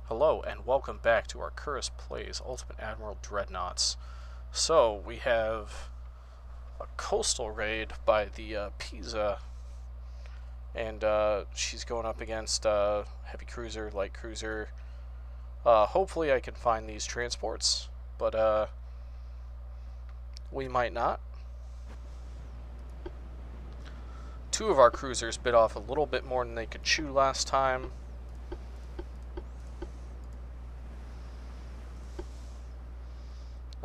Hello and welcome back to our Curtis Plays Ultimate Admiral Dreadnoughts. So, we have a coastal raid by the Pisa, and she's going up against heavy cruiser, light cruiser. Hopefully I can find these transports, but we might not. Two of our cruisers bit off a little bit more than they could chew last time.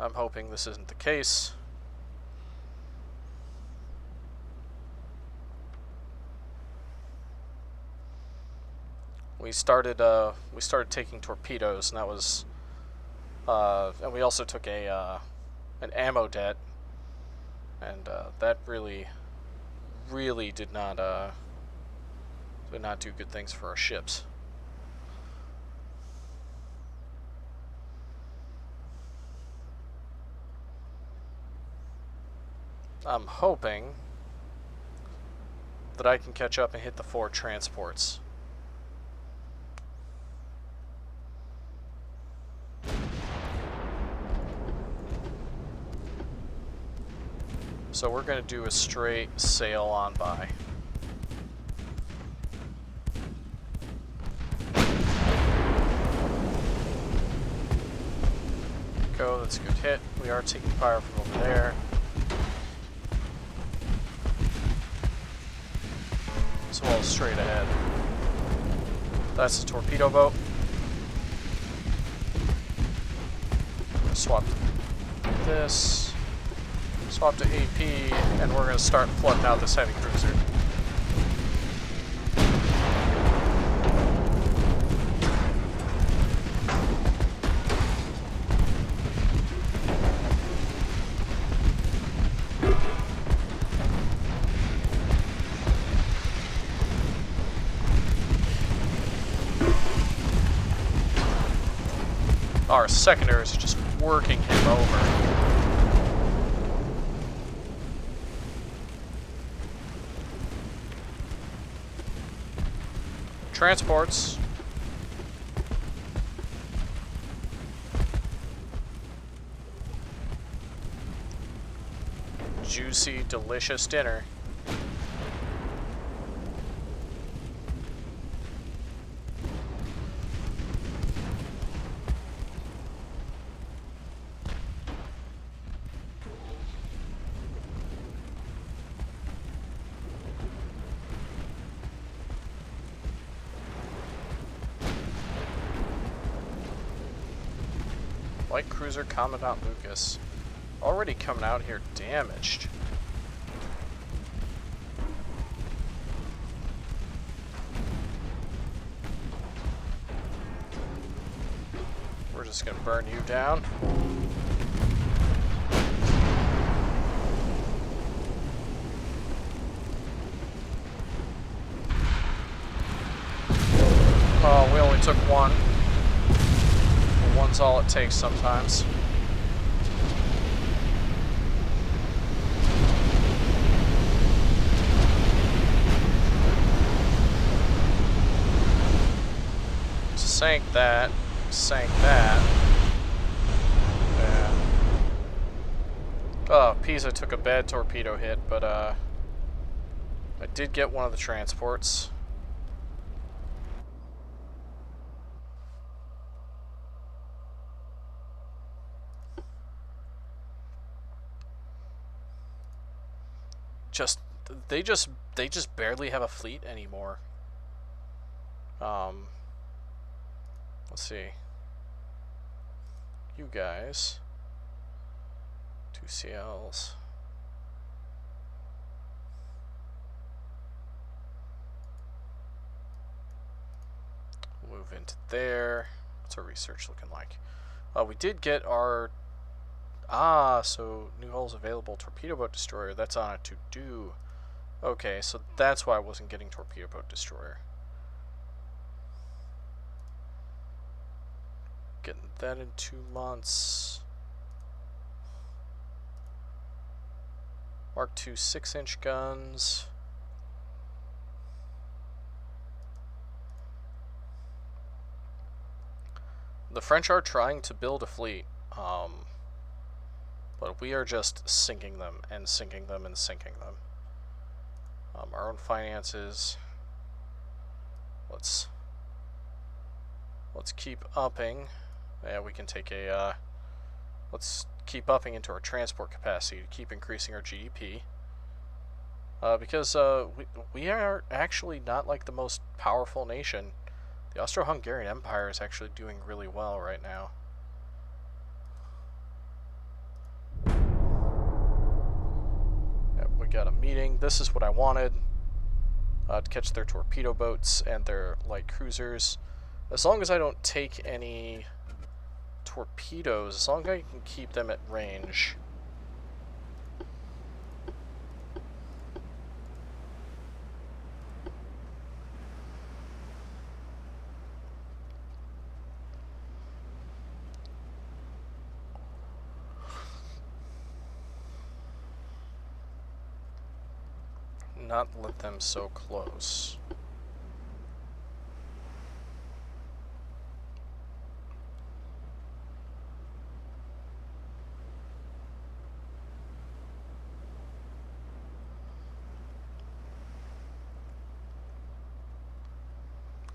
I'm hoping this isn't the case. We started taking torpedoes, and that was, and we also took an ammo debt, and that really did not do good things for our ships. I'm hoping that I can catch up and hit the 4 transports. So we're going to do a straight sail on by. Go, that's a good hit. We are taking fire from over there. So all straight ahead. That's a torpedo boat. Swap to this. Swap to AP, and we're going to start flooding out this heavy cruiser. Our secondaries are just working him over. Transports. Juicy, delicious dinner. Light cruiser Commandant Lucas. Already coming out here damaged. We're just gonna burn you down. Oh, we only took one. One's all it takes sometimes. Sank that. Sank that. Yeah. Oh, Pisa took a bad torpedo hit, but I did get one of the transports. They just barely have a fleet anymore. Let's see. You guys. 2 CLs. Move into there. What's our research looking like? We did get our... so new hulls available. Torpedo boat destroyer. That's on a to-do. Okay, so that's why I wasn't getting torpedo boat destroyer. Getting that in 2 months. Mark II 6-inch guns. The French are trying to build a fleet, but we are just sinking them and sinking them and sinking them. Our own finances. Let's keep upping. Yeah, we can take a. Let's keep upping into our transport capacity to keep increasing our GDP. Because we are actually not like the most powerful nation. The Austro-Hungarian Empire is actually doing really well right now. Yep, we got a meeting. This is what I wanted. To catch their torpedo boats and their light cruisers. As long as I don't take any torpedoes, as long as I can keep them at range. Not let them so close.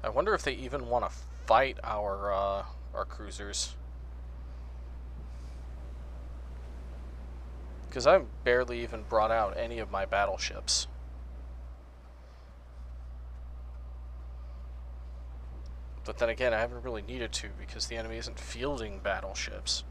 I wonder if they even want to fight our cruisers. Because I've barely even brought out any of my battleships. But then again, I haven't really needed to because the enemy isn't fielding battleships.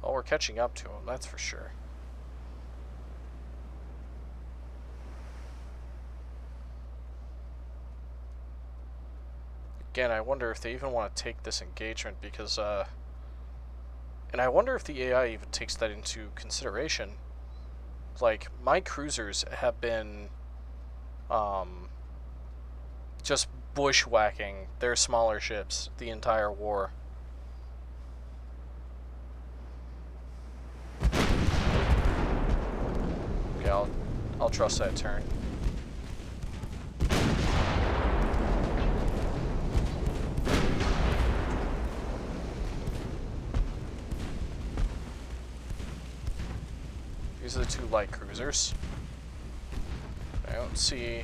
Well, we're catching up to them, that's for sure. Again, I wonder if they even want to take this engagement because, and I wonder if the AI even takes that into consideration. Like, my cruisers have been, just bushwhacking their smaller ships the entire war. Okay, I'll trust that turn. These are the two light cruisers. I don't see...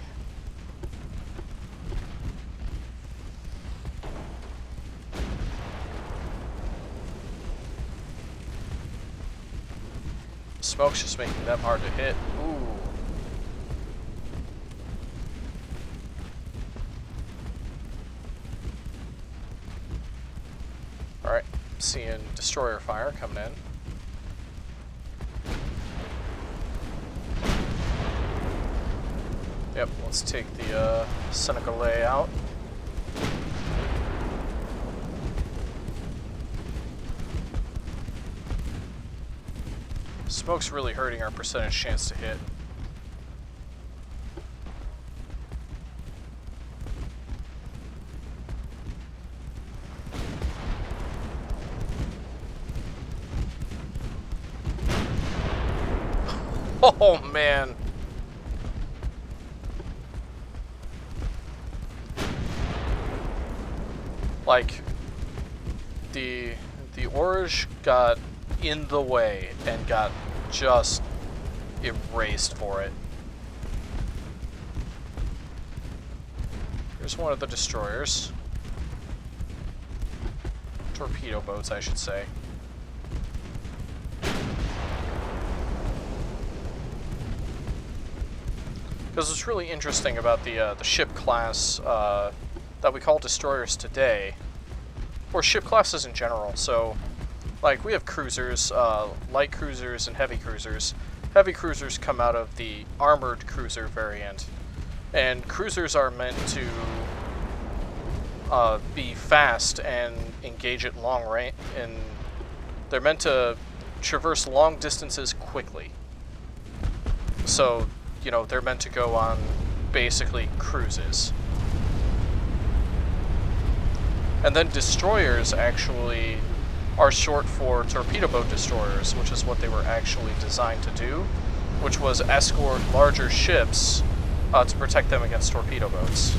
Smoke's just making them hard to hit. Ooh. Alright, seeing destroyer fire coming in. Yep, let's take the Senegalese out. Smoke's really hurting our percentage chance to hit. Oh man. Like the Orange got in the way and got just erased for it. Here's one of the destroyers. Torpedo boats, I should say. Because what's really interesting about the ship class that we call destroyers today, or ship classes in general, so like we have cruisers, light cruisers and heavy cruisers. Heavy cruisers come out of the armored cruiser variant, and cruisers are meant to be fast and engage at long range, and they're meant to traverse long distances quickly. So, you know, they're meant to go on basically cruises. And then destroyers actually are short for torpedo boat destroyers, which is what they were actually designed to do, which was escort larger ships to protect them against torpedo boats.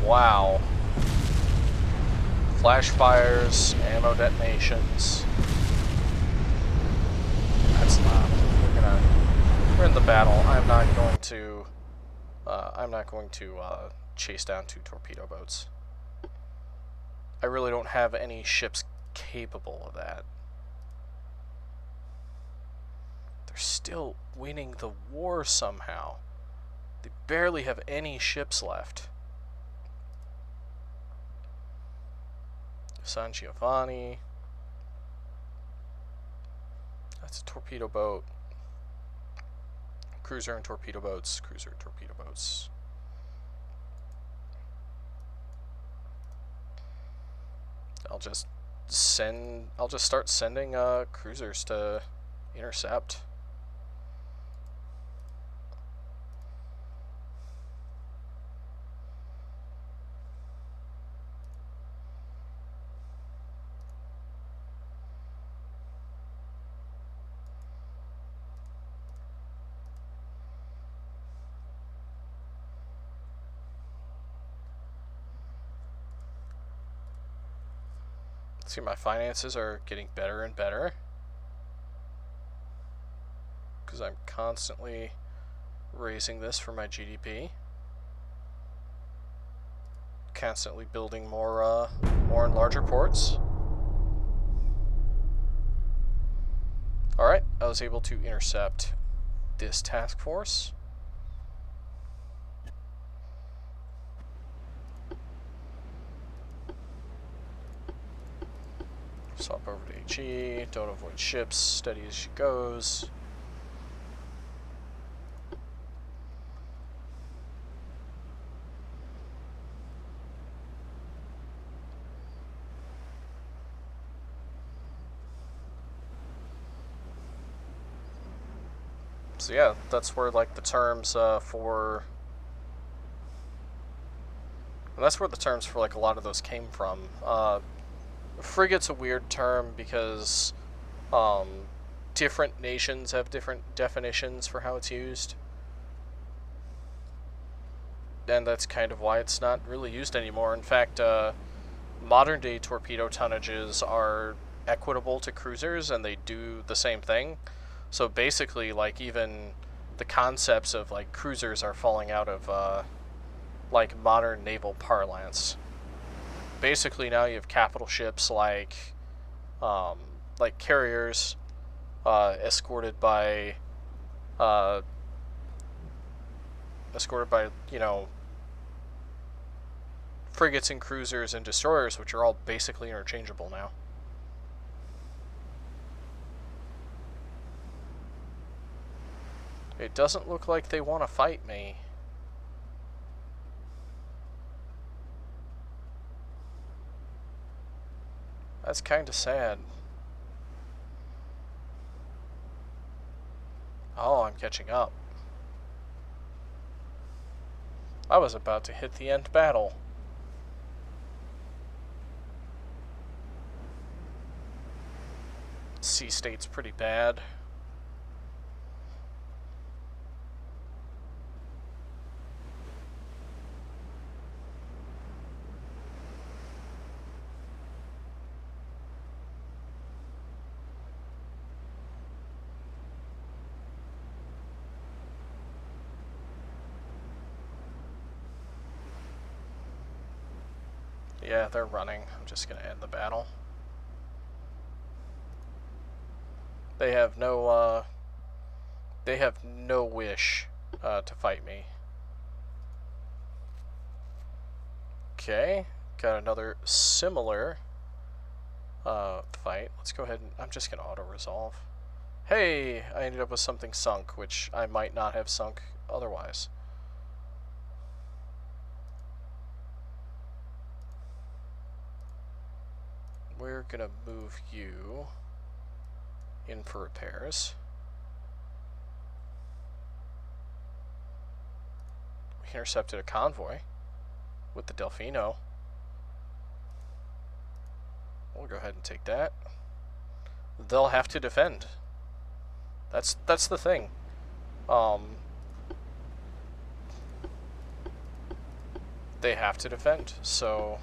Wow. Flash fires, ammo detonations. That's loud. We're in the battle. I'm not going to chase down 2 torpedo boats. I really don't have any ships capable of that. They're still winning the war somehow. They barely have any ships left. San Giovanni. That's a torpedo boat. Cruiser and torpedo boats. Cruiser and torpedo boats. I'll just start sending cruisers to intercept. See, my finances are getting better and better because I'm constantly raising this for my GDP, constantly building more and larger ports. Alright, I was able to intercept this task force. Swap over to HE, don't avoid ships, steady as she goes. So yeah, that's where like the terms for like a lot of those came from. Frigate's a weird term because different nations have different definitions for how it's used. And that's kind of why it's not really used anymore. In fact, modern day torpedo tonnages are equitable to cruisers and they do the same thing. So basically, like, even the concepts of like cruisers are falling out of like modern naval parlance. Basically now you have capital ships like carriers escorted by you know, frigates and cruisers and destroyers, which are all basically interchangeable now. It doesn't look like they want to fight me. That's kind of sad. Oh, I'm catching up. I was about to hit the end battle. Sea state's pretty bad. Yeah, they're running. I'm just gonna end the battle. They have no wish to fight me. Okay, got another similar fight. Let's go ahead and I'm just gonna auto-resolve. Hey, I ended up with something sunk, which I might not have sunk otherwise. We're gonna move you in for repairs. intercepted a convoy with the Delfino. We'll go ahead and take that. They'll have to defend. That's the thing. They have to defend, so...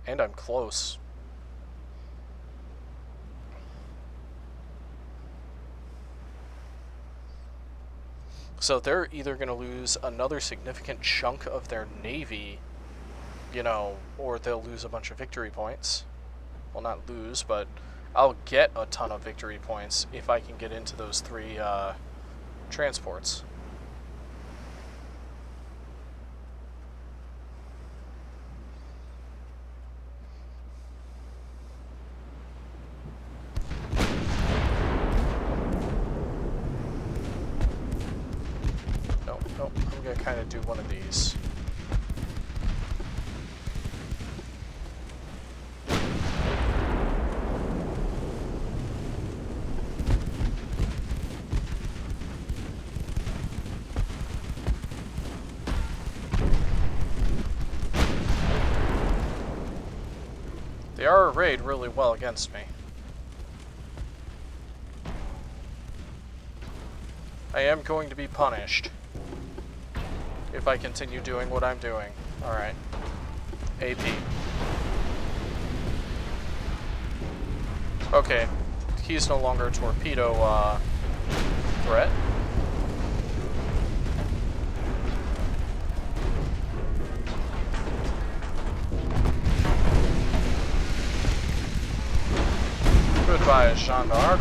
And I'm close. So they're either going to lose another significant chunk of their navy, you know, or they'll lose a bunch of victory points. Well, not lose, but I'll get a ton of victory points if I can get into those 3 transports. Nope, I'm going to kind of do one of these. They are arrayed really well against me. I am going to be punished if I continue doing what I'm doing. Alright. AP. Okay. He's no longer a torpedo threat. Goodbye, Jeanne d'Arc.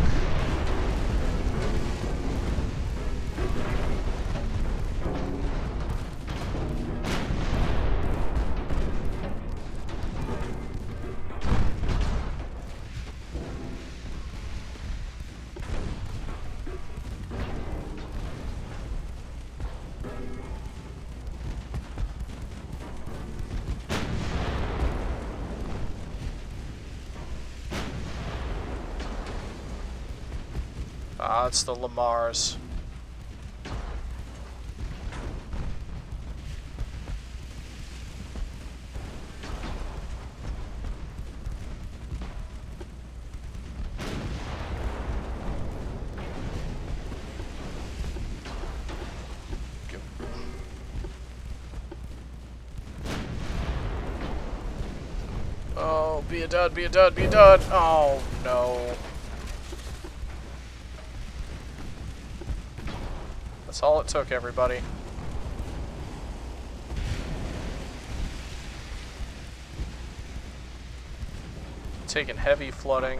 Ah, it's the Lamars. Oh, be a dud, be a dud, be a dud! Oh, no. That's all it took, everybody. Taking heavy flooding.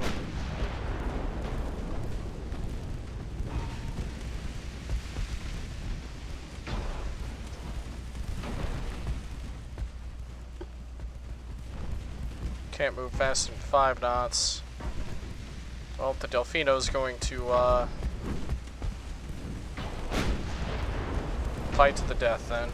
Can't move faster than 5 knots. Well, the Delfino's going to fight to the death then.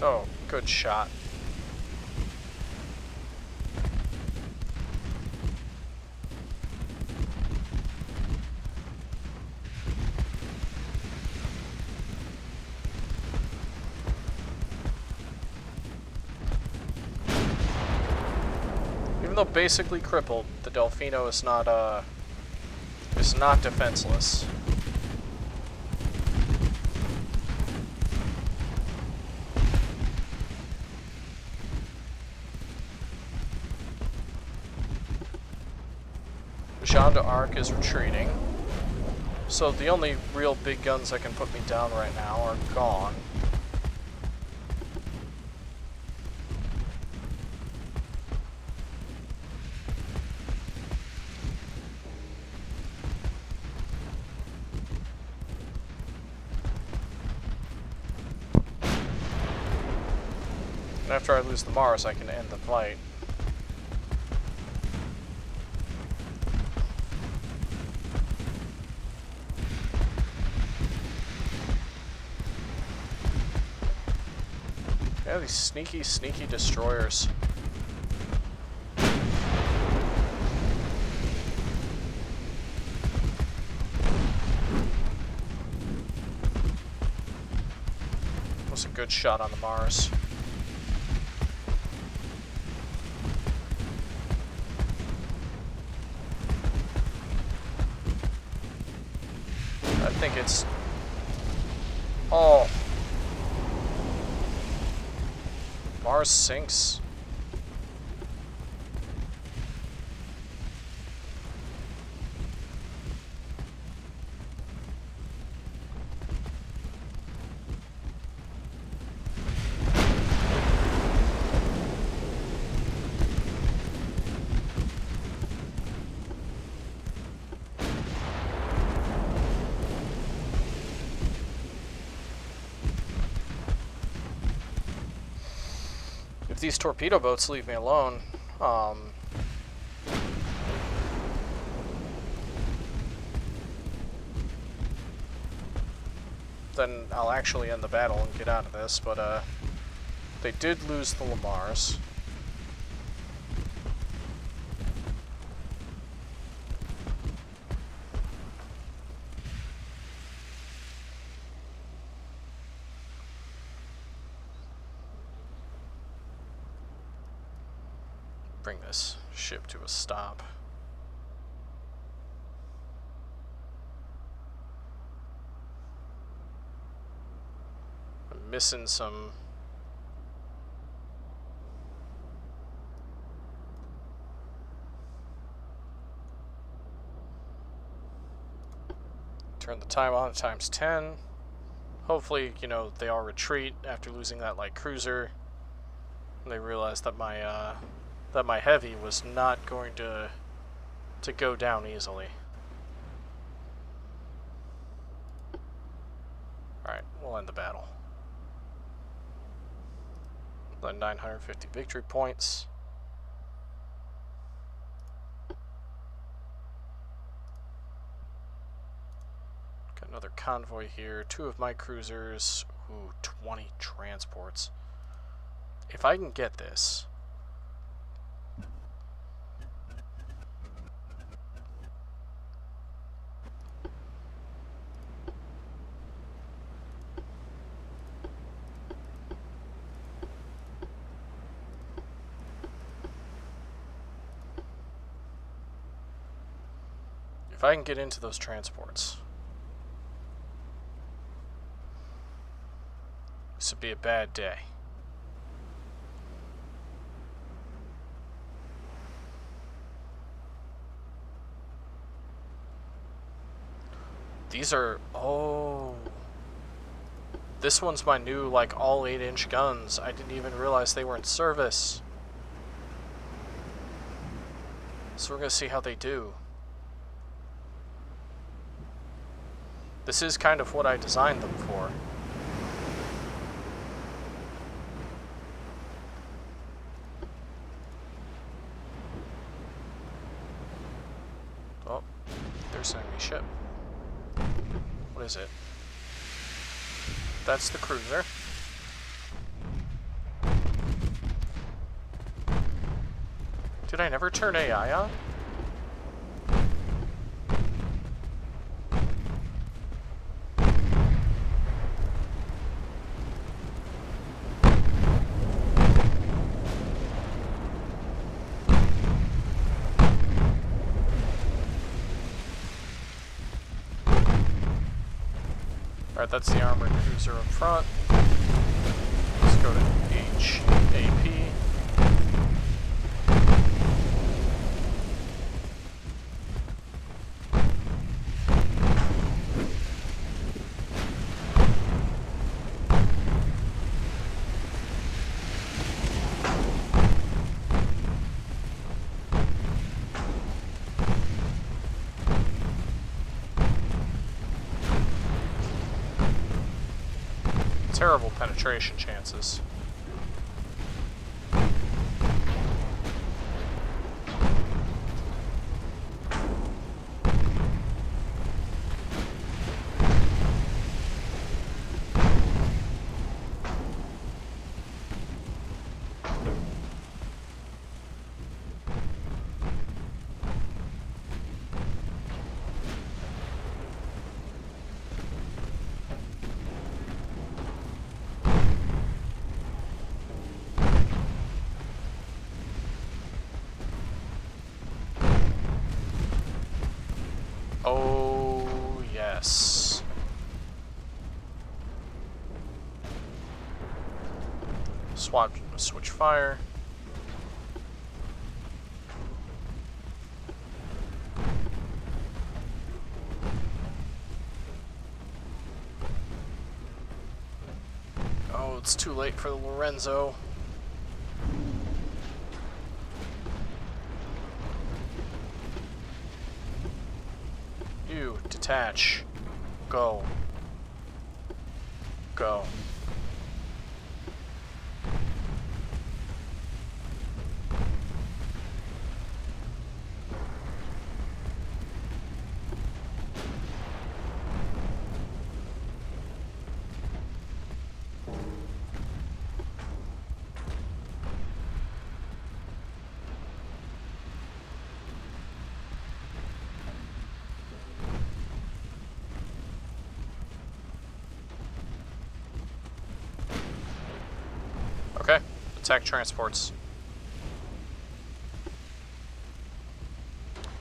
Oh, good shot. Even though basically crippled, the Delfino is not defenseless. Jean d'Arc is retreating. So the only real big guns that can put me down right now are gone. And after I lose the Mars, I can end the fight. Yeah, these sneaky, sneaky destroyers. Was a good shot on the Mars. I think it's... Oh. Mars sinks. If these torpedo boats leave me alone, then I'll actually end the battle and get out of this, but they did lose the Lamars. Bring this ship to a stop. I'm missing some... Turn the time on at times 10. Hopefully, you know, they all retreat after losing that light cruiser. And they realize that my heavy was not going to go down easily. Alright, we'll end the battle. Then 950 victory points. Got another convoy here, 2 of my cruisers, ooh, 20 transports. If I can get this... If I can get into those transports, this would be a bad day. These are... Oh. This one's my new, like, all 8-inch guns. I didn't even realize they were in service. So we're going to see how they do. This is kind of what I designed them for. Oh, there's an enemy ship. What is it? That's the cruiser. Did I never turn AI on? Alright, that's the armored cruiser up front. Let's go to HAP. terrible penetration chances. Oh, yes. Switch fire. Oh, it's too late for the Lorenzo. You, detach. Go. Go. Okay, attack transports.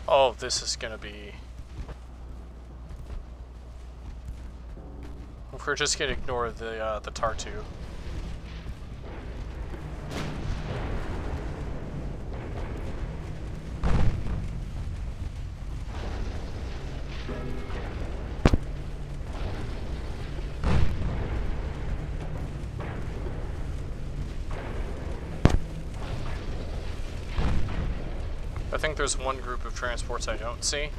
Oh, this is gonna be... We're just gonna ignore the Tartu. I think there's one group of transports I don't see.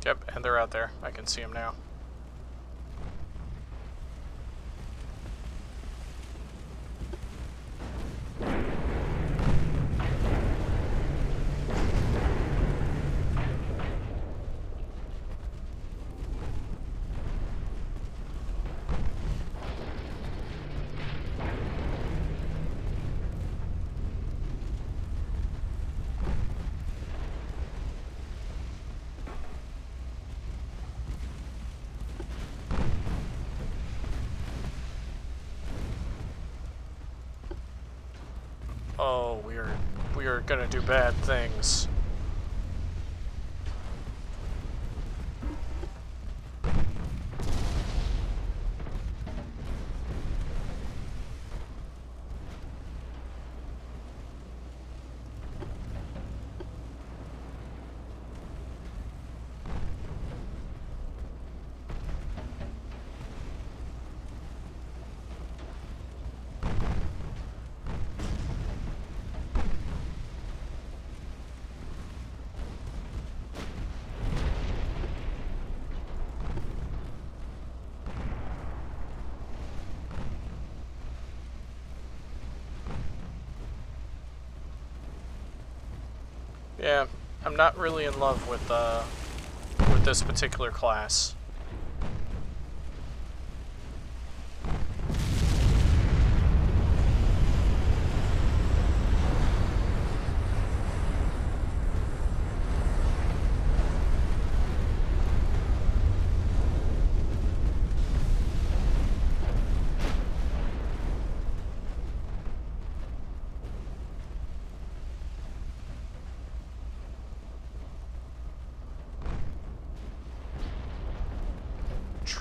Yep, and they're out there. I can see them now. Oh, we are gonna do bad things. Yeah, I'm not really in love with this particular class.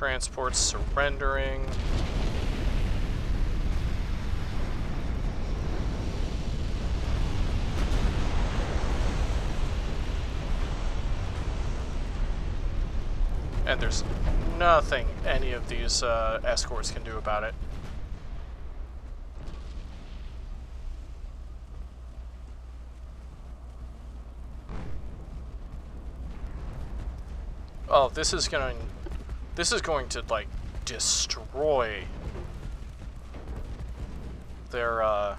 Transports surrendering. And there's nothing any of these escorts can do about it. Oh, this is going to like destroy their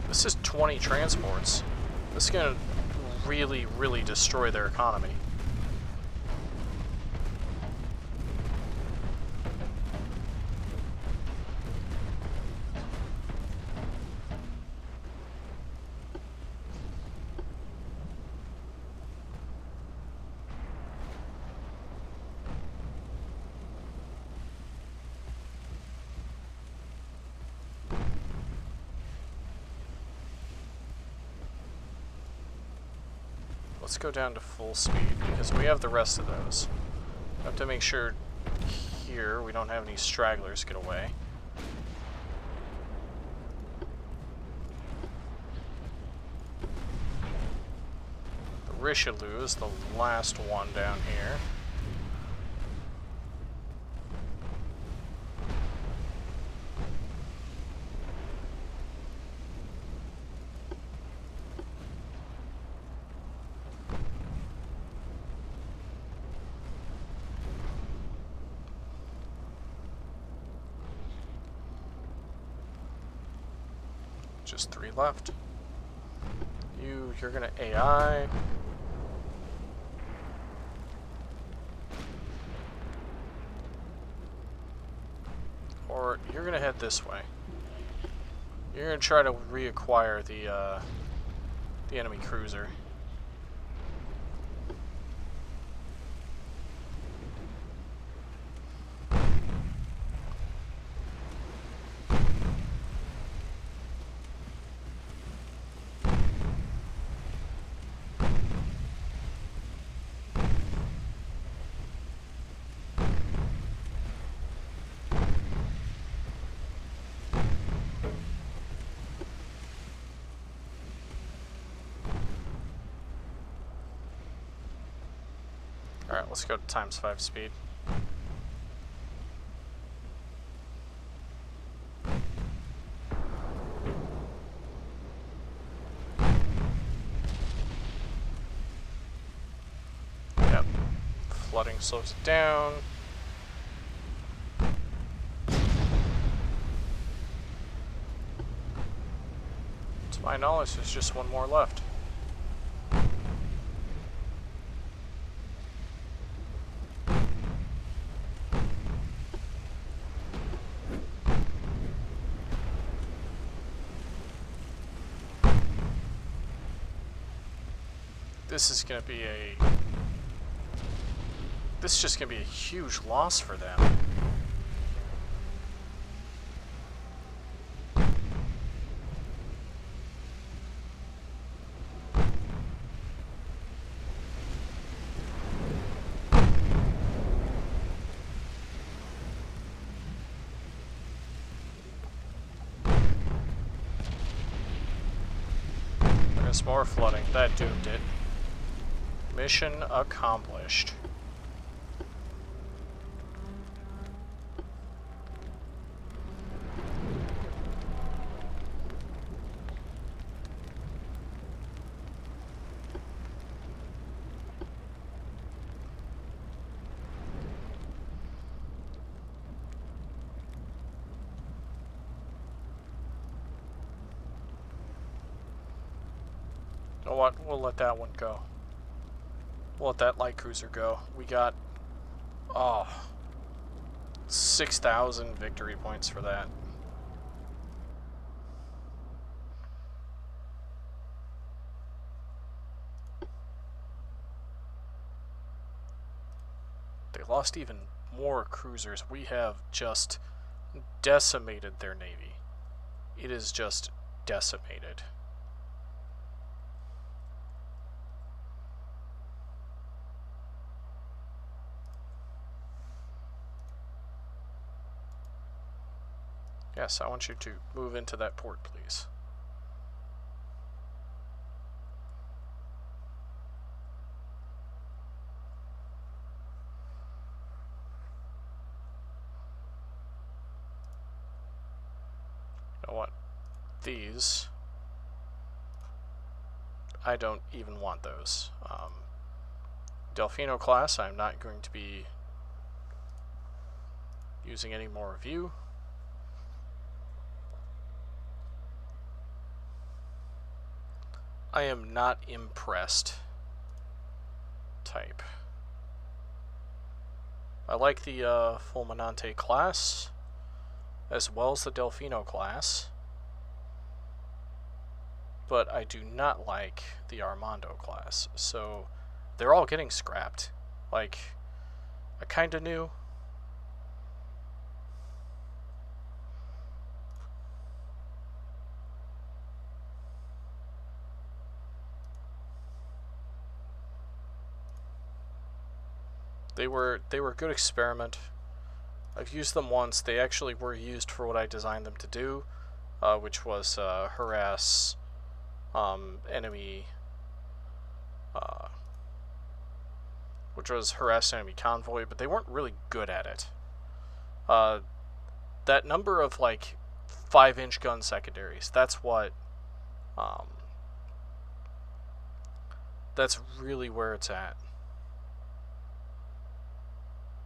this is 20 transports. This is going to really, really destroy their economy. Let's go down to full speed, because we have the rest of those. I have to make sure here we don't have any stragglers get away. The Richelieu is the last one down here. Just 3 left. You're gonna AI. Or you're gonna head this way. You're gonna try to reacquire the enemy cruiser. Alright, let's go to ×5 speed. Yep. Flooding slows it down. To my knowledge, there's just one more left. This is going to be this is just going to be a huge loss for them. There's more flooding. That doomed it. Mission accomplished. You know what? We'll let that one go. We'll let that light cruiser go. We got, 6,000 victory points for that. They lost even more cruisers. We have just decimated their navy. It is just decimated. Yes, I want you to move into that port, please. You know what? These, I don't even want those. Delfino class, I'm not going to be using any more of you. I am not impressed. Type. I like the Fulminante class, as well as the Delfino class, but I do not like the Armando class, so they're all getting scrapped. Like, I kinda knew. They were a good experiment. I've used them once. They actually were used for what I designed them to do, which was harass enemy, which was harass enemy convoy, but they weren't really good at it. That number of like 5-inch gun secondaries, that's what, that's really where it's at.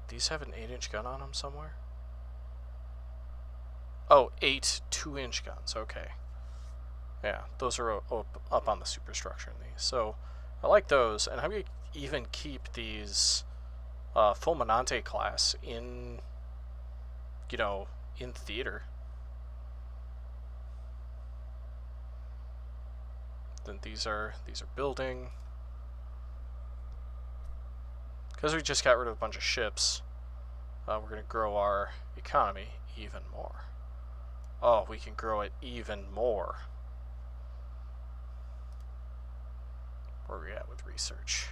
These have an 8-inch gun on them somewhere? Oh, 8 2-inch guns, okay. Yeah, those are up on the superstructure in these. So, I like those, and I'm going to even keep these Fulminante class in, you know, in theater. Then these are building. Because we just got rid of a bunch of ships, we're going to grow our economy even more. Oh, we can grow it even more. Where are we at with research?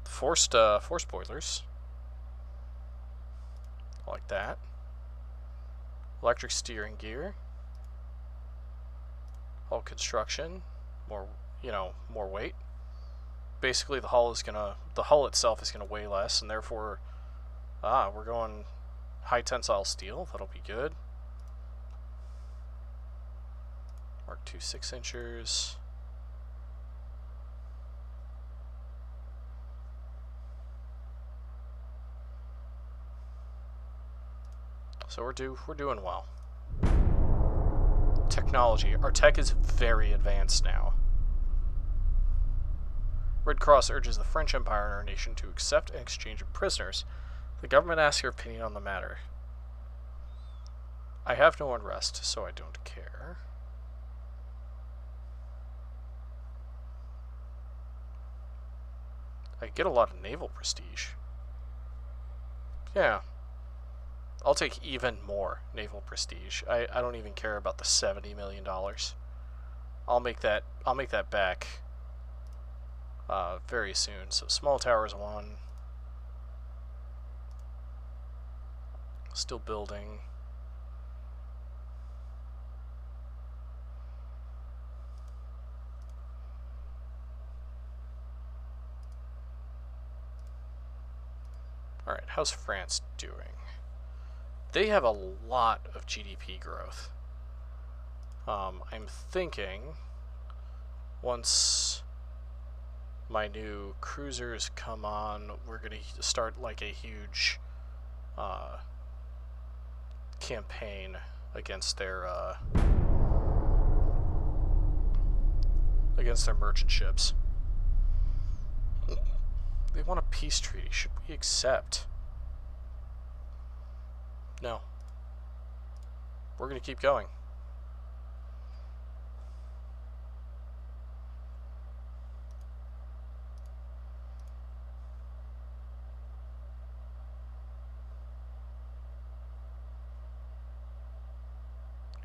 Forced boilers. Like that. Electric steering gear. Hull construction. More, you know, more weight. Basically, the hull itself is gonna weigh less, and therefore, we're going high tensile steel. That'll be good. Mark II 6-inchers. So we're doing well. Technology. Our tech is very advanced now. Red Cross urges the French Empire and our nation to accept and exchange of prisoners. The government asks your opinion on the matter. I have no unrest, so I don't care. I get a lot of naval prestige. Yeah. I'll take even more naval prestige. I don't even care about the $70 million. I'll make that back very soon. So small towers 1. Still building. Alright, how's France doing? They have a lot of GDP growth. I'm thinking once my new cruisers come on, we're going to start like a huge campaign against their merchant ships. They want a peace treaty. Should we accept? No. We're going to keep going.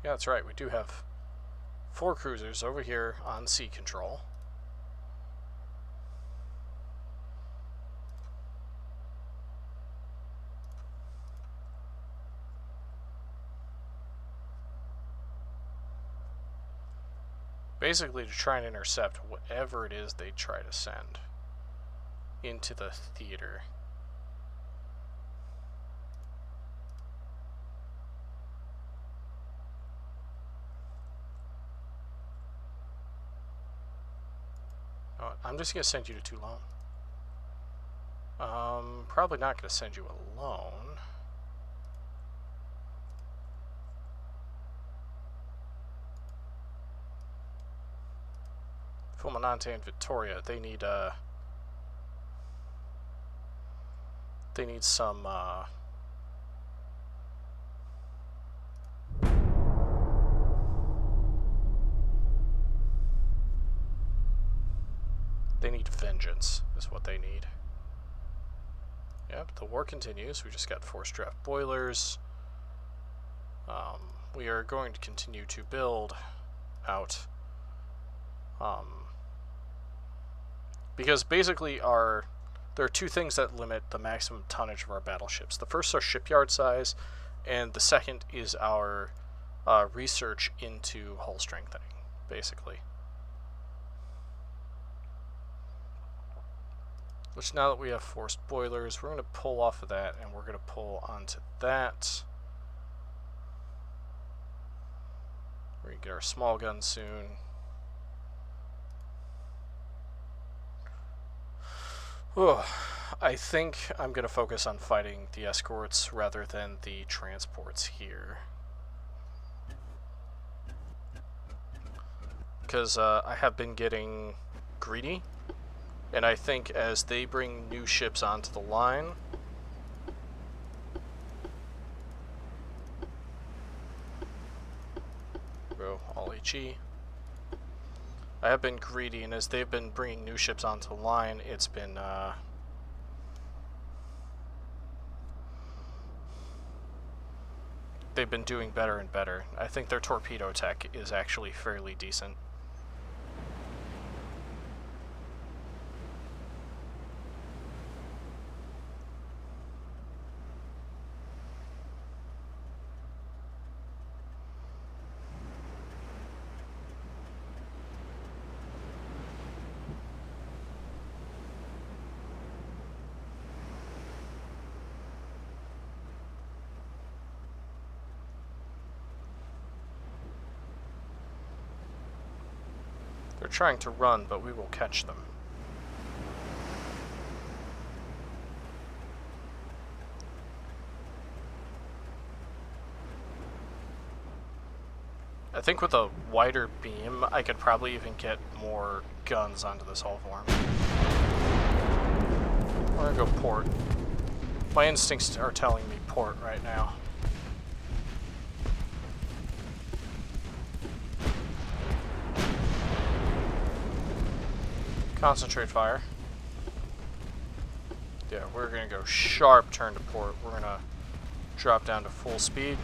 Yeah, that's right. We do have 4 cruisers over here on sea control. Basically to try and intercept whatever it is they try to send into the theater. Oh, I'm just going to send you to Toulon. Probably not going to send you alone. Fulminante and Victoria, they need some they need vengeance is what they need. Yep, the war continues. We just got force draft boilers. We are going to continue to build out because basically there are two things that limit the maximum tonnage of our battleships. The first are shipyard size, and the second is our research into hull strengthening, basically. Which, now that we have forced boilers, we're going to pull off of that, and we're going to pull onto that. We're going to get our small guns soon. I think I'm going to focus on fighting the escorts rather than the transports here. Because I have been getting greedy, and I think as they bring new ships onto the line, all HE. I have been greedy, and as they've been bringing new ships onto the line, it's been they've been doing better and better. I think their torpedo tech is actually fairly decent. They're trying to run, but we will catch them. I think with a wider beam, I could probably even get more guns onto this hull form. We're gonna go port. My instincts are telling me port right now. Concentrate fire. Yeah, we're gonna go sharp turn to port. We're gonna drop down to full speed.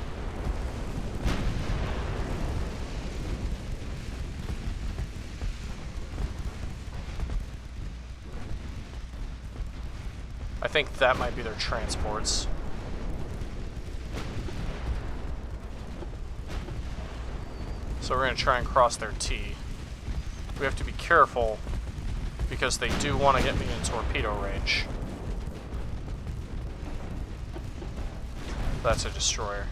I think that might be their transports. So we're gonna try and cross their T. We have to be careful, because they do want to get me in torpedo range. That's a destroyer.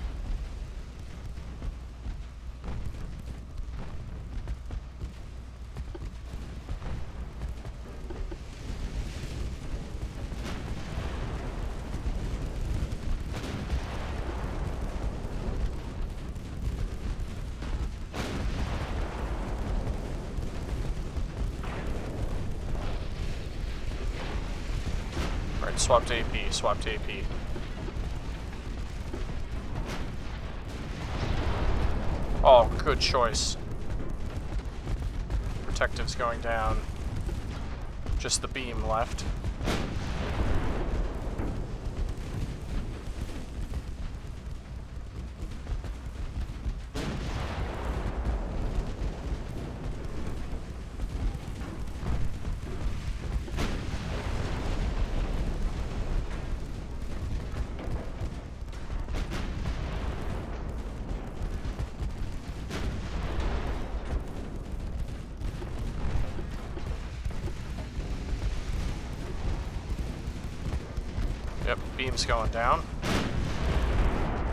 Swap to AP, swap to AP. Oh, good choice. Protective's going down. Just the beam left. beams going down.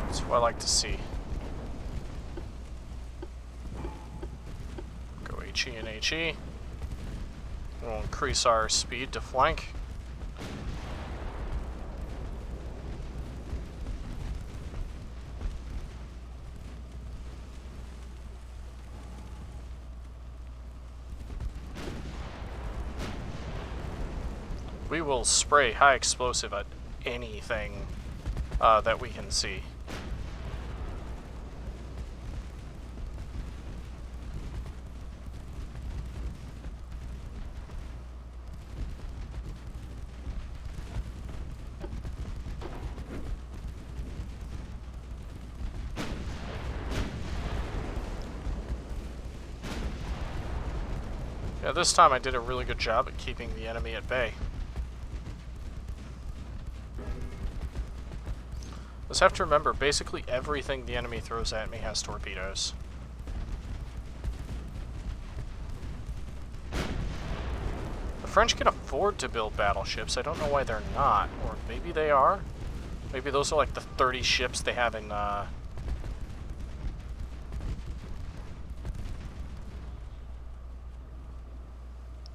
That's what I like to see. Go HE and HE. We'll increase our speed to flank. We will spray high explosive at anything that we can see. Yeah, this time I did a really good job at keeping the enemy at bay. Just have to remember, basically everything the enemy throws at me has torpedoes. The French can afford to build battleships. I don't know why they're not. Or maybe they are. Maybe those are like the 30 ships they have in,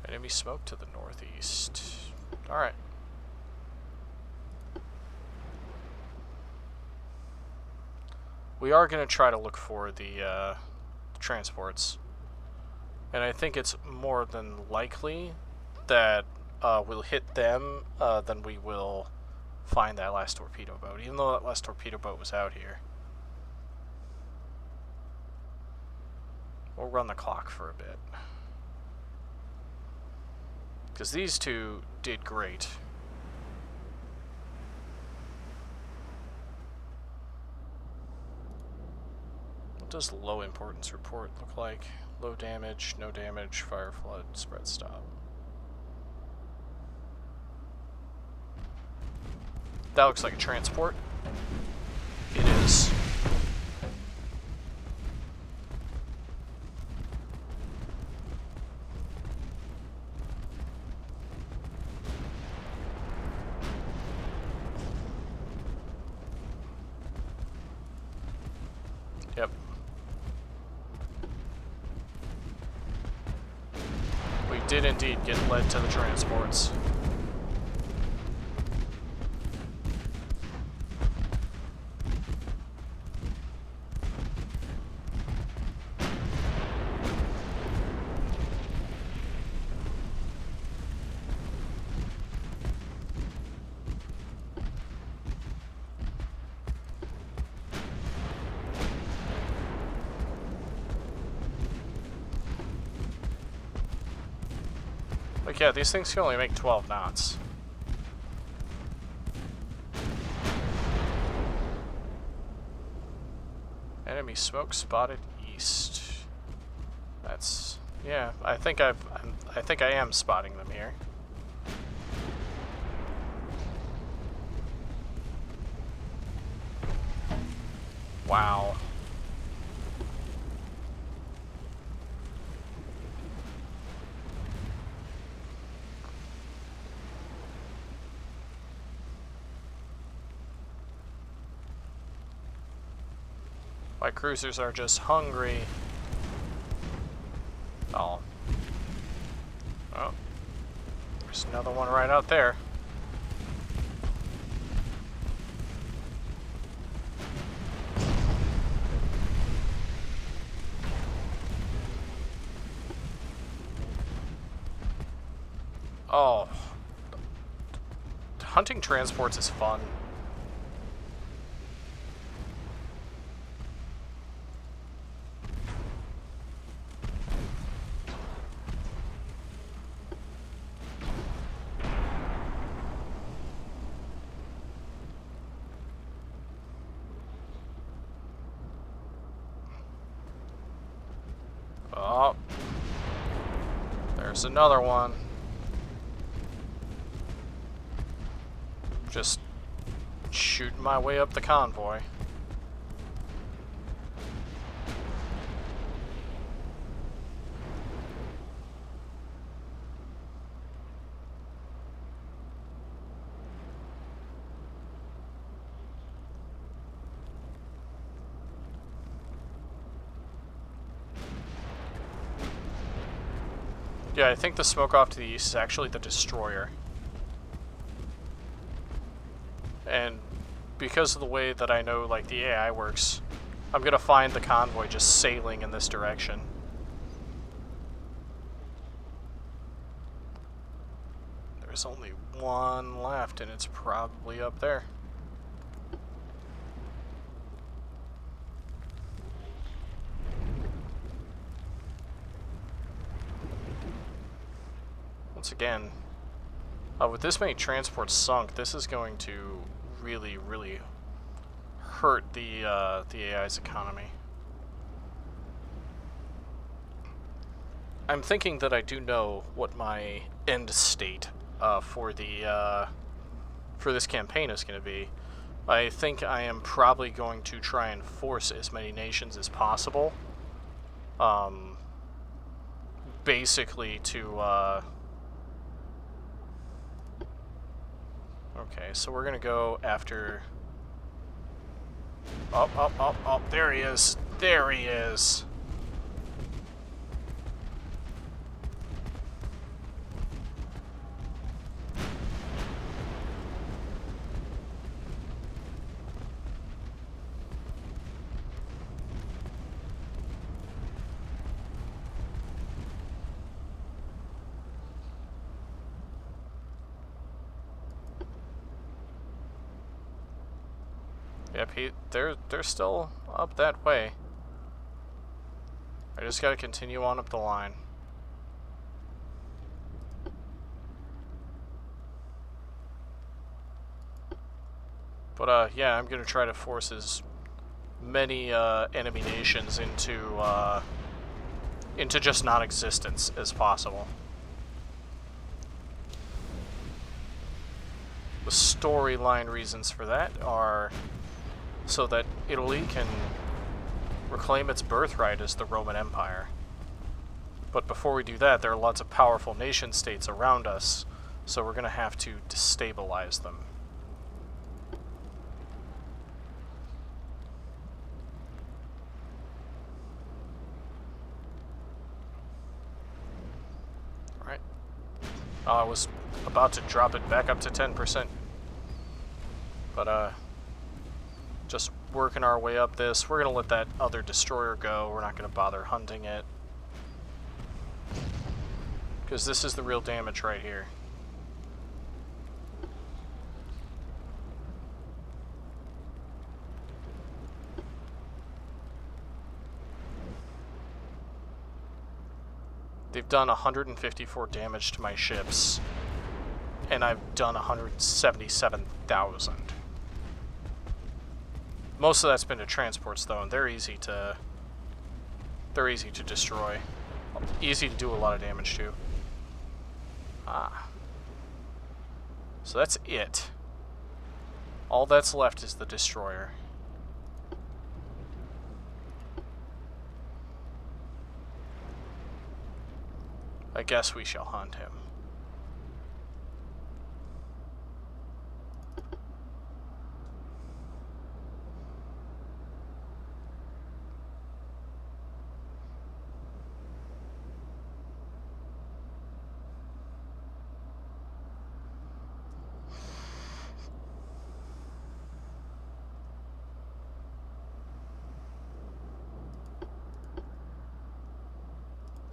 enemy smoke to the northeast. Alright. We are going to try to look for the transports. And I think it's more than likely that we'll hit them than we will find that last torpedo boat, even though that last torpedo boat was out here. We'll run the clock for a bit. Because these two did great. What does low importance report look like? Low damage, no damage, fire flood, spread stop. That looks like a transport. It is. Yep. We did indeed get led to the transports. Like, yeah, these things can only make 12 knots. Enemy smoke spotted east. That's, yeah. I think I am spotting them here. Wow. My cruisers are just hungry. Oh. Oh. There's another one right out there. Oh. Hunting transports is fun. Oh, there's another one. Just shooting my way up the convoy. Yeah, I think the smoke off to the east is actually the destroyer. And because of the way that I know, like, the AI works, I'm gonna find the convoy just sailing in this direction. There's only one left, and it's probably up there. Once again, with this many transports sunk, this is going to really, really hurt the AI's economy. I'm thinking that I do know what my end state for this campaign is going to be. I think I am probably going to try and force as many nations as possible, basically to. Okay, so we're gonna go after. Oh! There he is! There he is! Yep, they're still up that way. I just gotta continue on up the line. But yeah, I'm gonna try to force as many enemy nations into just non-existence as possible. The storyline reasons for that are so that Italy can reclaim its birthright as the Roman Empire. But before we do that, there are lots of powerful nation states around us, so we're going to have to destabilize them. Alright. I was about to drop it back up to 10%. But, just working our way up this. We're going to let that other destroyer go. We're not going to bother hunting it. Because this is the real damage right here. They've done 154 damage to my ships. And I've done 177,000. Most of that's been to transports, though, and they're easy to destroy. Easy to do a lot of damage to. So that's it. All that's left is the destroyer. I guess we shall hunt him.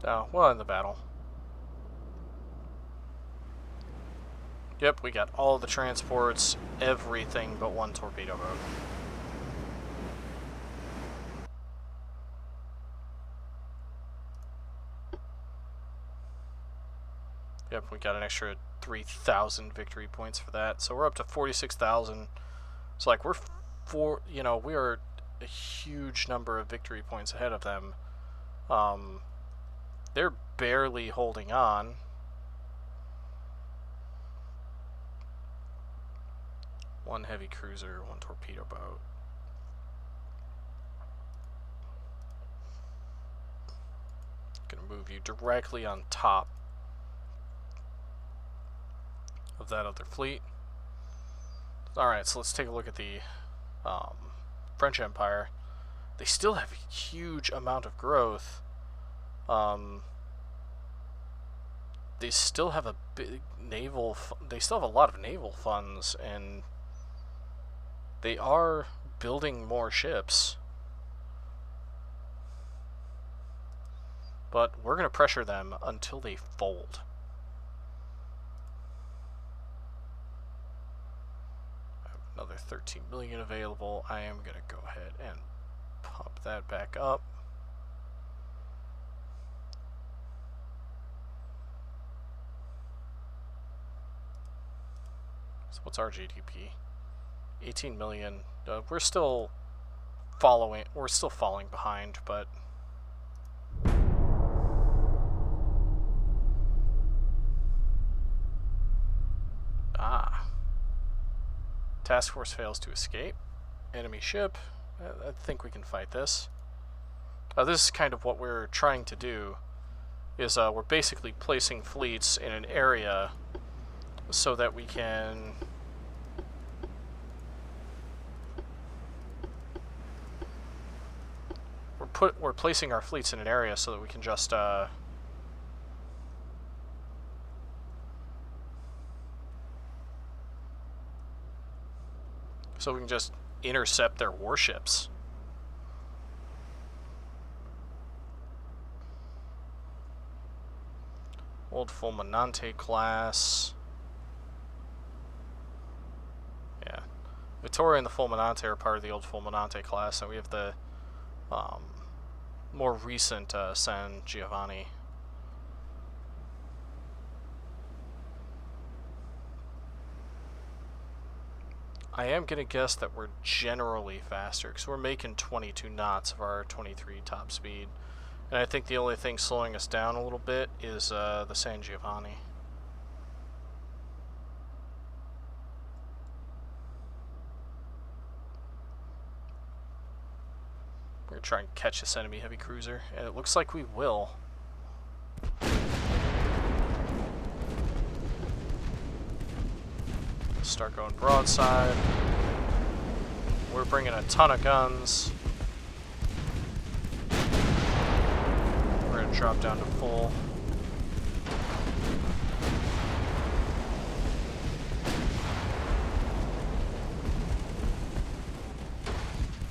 Oh, well, in the battle. Yep, we got all the transports, everything but one torpedo boat. Yep, we got an extra 3,000 victory points for that. So we're up to 46,000. So like we are a huge number of victory points ahead of them. They're barely holding on. One heavy cruiser, one torpedo boat. Gonna move you directly on top of that other fleet. Alright, so let's take a look at the French Empire. They still have a huge amount of growth. they still have a big naval. They still have a lot of naval funds, and they are building more ships. But we're going to pressure them until they fold. I have another 13 million available. I am going to go ahead and pump that back up. So what's our GDP? 18 million. We're still following. We're still falling behind, but task force fails to escape. Enemy ship. I think we can fight this. This is kind of what we're trying to do. Is we're basically placing fleets in an area so that we can we're placing our fleets in an area so that we can just intercept their warships. Old Fulminante class. Yeah. Vittoria and the Fulminante are part of the old Fulminante class, and we have the more recent San Giovanni. I am going to guess that we're generally faster, because we're making 22 knots of our 23 top speed. And I think the only thing slowing us down a little bit is the San Giovanni. We're going to try and catch this enemy heavy cruiser, and it looks like we will. Start going broadside. We're bringing a ton of guns. We're going to drop down to full.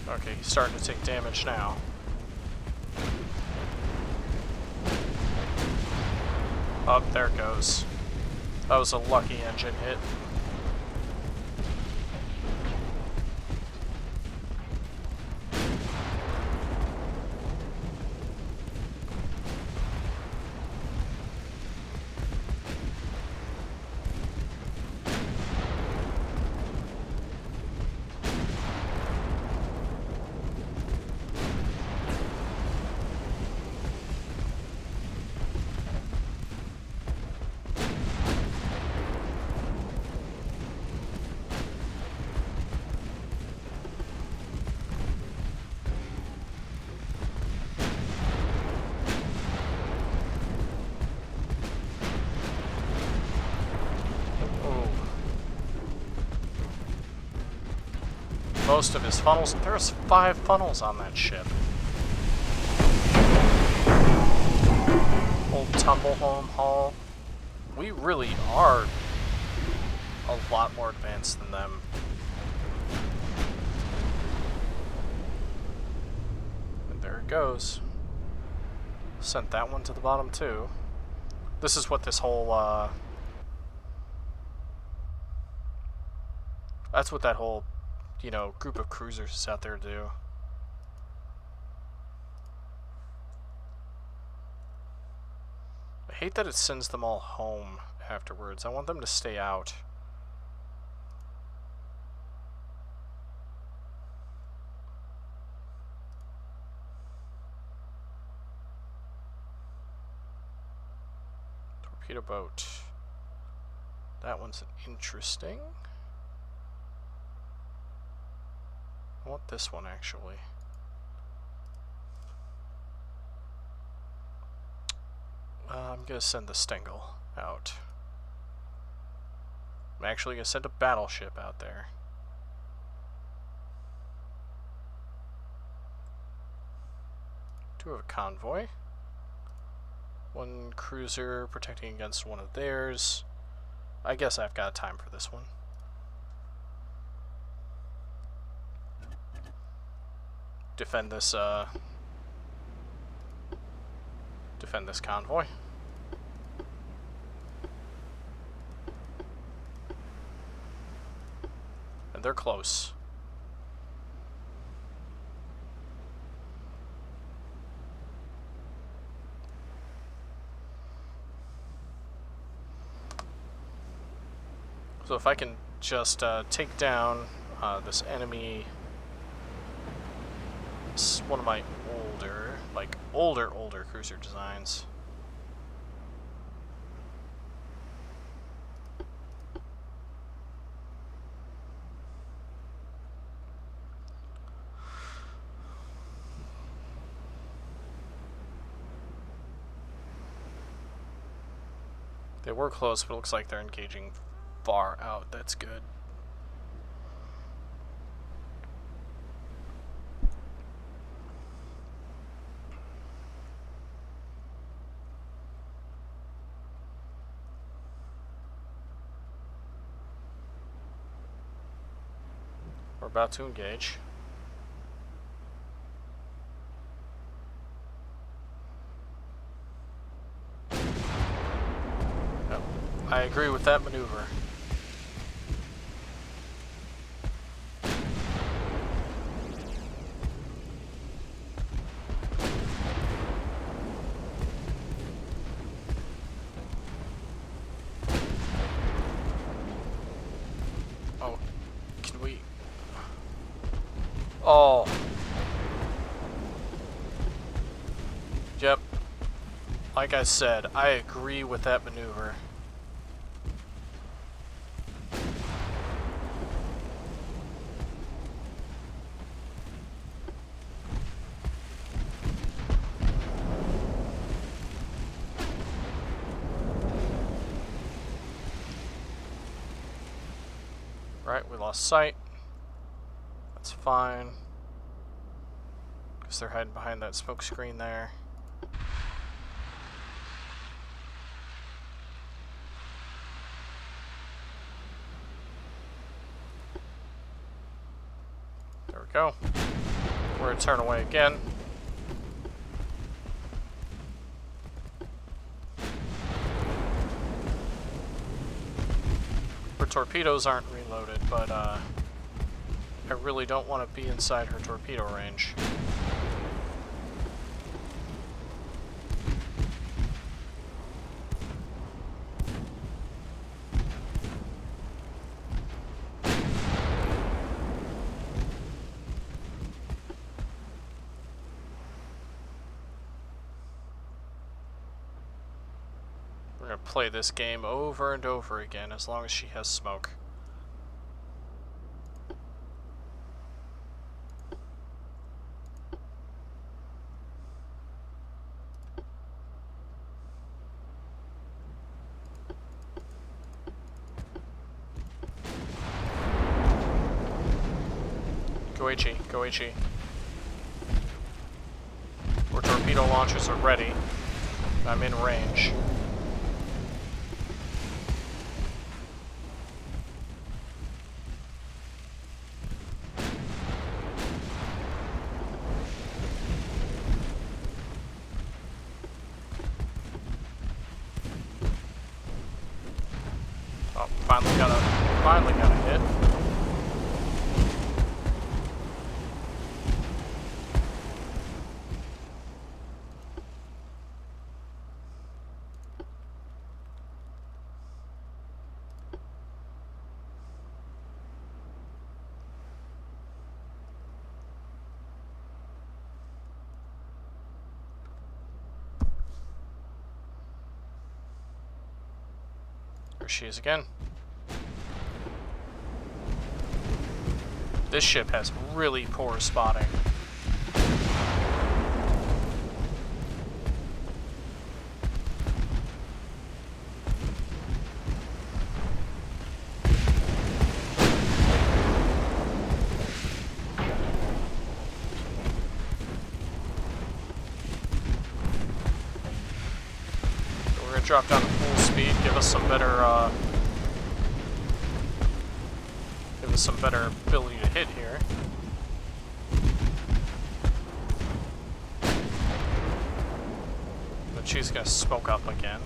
Okay, he's starting to take damage now. Oh, there it goes. That was a lucky engine hit. Most of his funnels. There's 5 funnels on that ship. Old Tumblehome Hull. We really are a lot more advanced than them. And there it goes. Sent that one to the bottom too. This is what this whole that's what that whole, you know, group of cruisers is out there to do. I hate that it sends them all home afterwards. I want them to stay out. Torpedo boat. That one's interesting. I want this one, actually. I'm going to send the Stengel out. I'm actually going to send a battleship out there. Do have a convoy. One cruiser protecting against one of theirs. I guess I've got time for this one. Defend this convoy. And they're close. So if I can just take down this enemy, it's one of my older cruiser designs. They were close, but it looks like they're engaging far out. That's good. We're about to engage. Yep, I agree with that maneuver. Oh, can we... Oh. Yep. Like I said, I agree with that maneuver. Right, we lost sight. That's fine. Because they're hiding behind that smoke screen there. There we go. We're going to turn away again. Her torpedoes aren't reloaded, but I really don't want to be inside her torpedo range. We're going to play this game over and over again as long as she has smoke. Go HE, go HE. Our torpedo launchers are ready. I'm in range. Oh, finally got a hit. There she is again. This ship has really poor spotting. drop down to full speed, give us some better ability to hit here. But she's gonna smoke up again.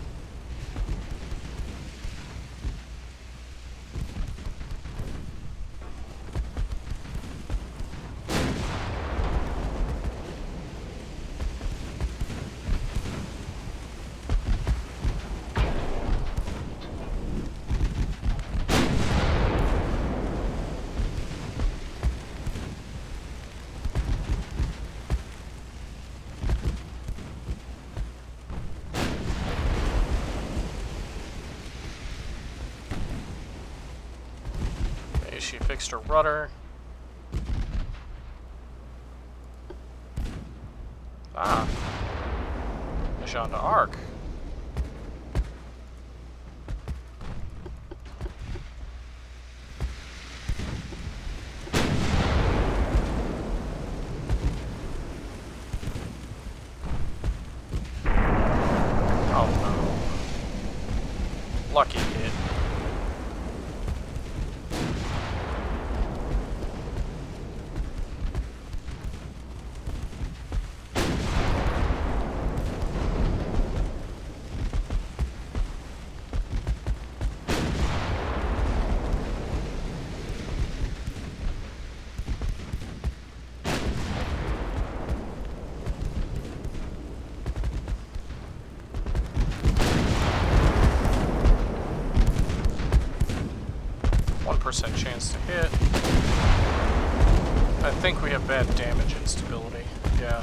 She fixed her rudder. Ah. Jean d'Arc. Oh no. Lucky hit. Chance to hit. I think we have bad damage instability. Yeah.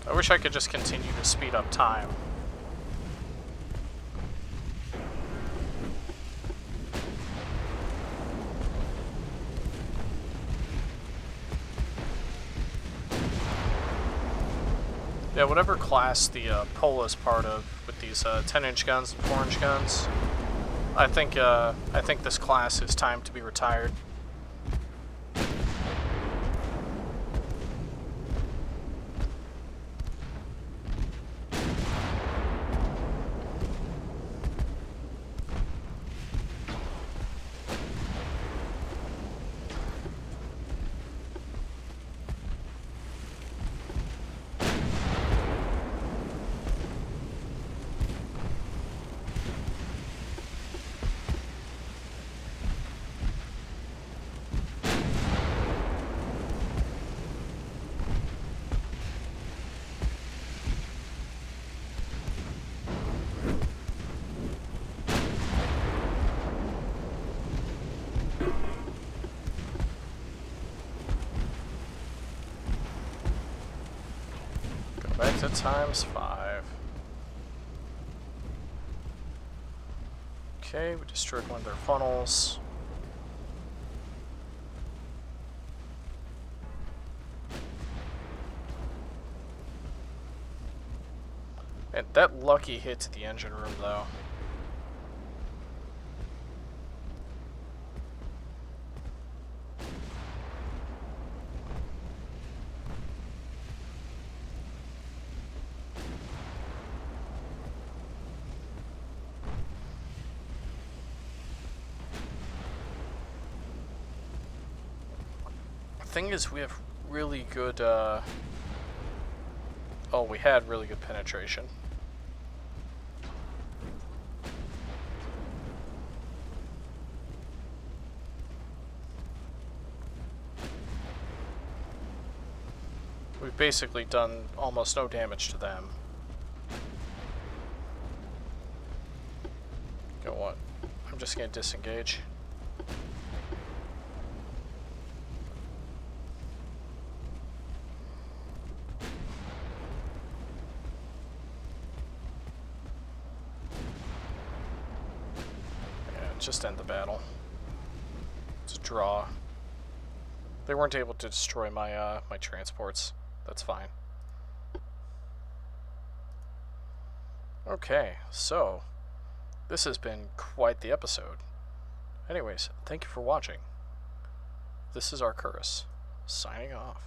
I wish I could just continue to speed up time. Yeah, whatever class the Pola is part of, with these 10-inch guns and 4-inch guns, I think this class is time to be retired. Back to ×5. Okay, we destroyed one of their funnels. And that lucky hit to the engine room, though. Thing is, we have really good, oh, we had really good penetration. We've basically done almost no damage to them. Go what? I'm just gonna disengage. Just end the battle. It's a draw. They weren't able to destroy my my transports. That's fine. Okay, so this has been quite the episode. Anyways, thank you for watching. This is Arcturus, signing off.